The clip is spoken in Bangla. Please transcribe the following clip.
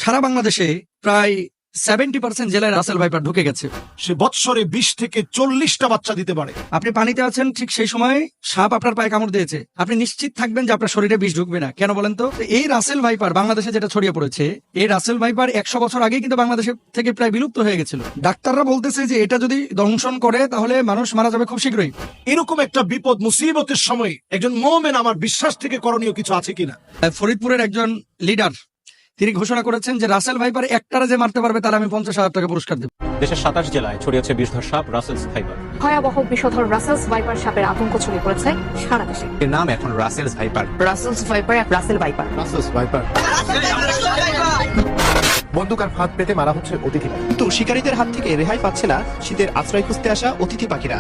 সারা বাংলাদেশে প্রায় 70% জেলায় রাসেল ভাইপার ঢুকে গেছে। সে বৎসরে 20 থেকে 40টা বাচ্চা দিতে পারে। আপনি পানিতে আছেন, ঠিক সেই সময় সাপ আপনার পায়ে কামড় দিয়েছে, আপনি নিশ্চিত থাকবেন যে আপনার শরীরে বিষ ঢুকবে না। কেন বলেন তো? এই রাসেল ভাইপার বাংলাদেশে যেটা ছড়িয়ে পড়েছে, এই রাসেল ভাইপার 100 বছর আগে কিন্তু বাংলাদেশ থেকে প্রায় বিলুপ্ত হয়ে গেছিল। ডাক্তাররা বলতেছে যে এটা যদি দংশন করে তাহলে মানুষ মারা যাবে খুব শীঘ্রই। এরকম একটা বিপদ মুসিবতের সময় একজন মুমিন আমার বিশ্বাস থেকে করণীয় কিছু আছে কিনা? ফরিদপুরের একজন লিডার তিনি ঘোষণা করেছেন যে রাসেল ভাইপার একটারে যে মারতে পারবে তার আমি 50,000 টাকা পুরস্কার দেব। দেশের 27 জেলায় ছড়িয়েছে বিষধর সাপ রাসেলস ভাইপার। ভয়াবহ বিষধর রাসেলস ভাইপার সাপের আতঙ্ক ছড়িয়ে পড়েছে সারা দেশে। এর নাম এখন Russell's viper. Russell's viper, Russell viper. Russell's viper. বন্দুক আর ফাঁদ পেতে মারা হচ্ছে অতিথিরা, কিন্তু শিকারীদের হাত থেকে রেহাই পাচ্ছে না শীতের আশ্রয় খুঁজতে আসা অতিথি পাখিরা।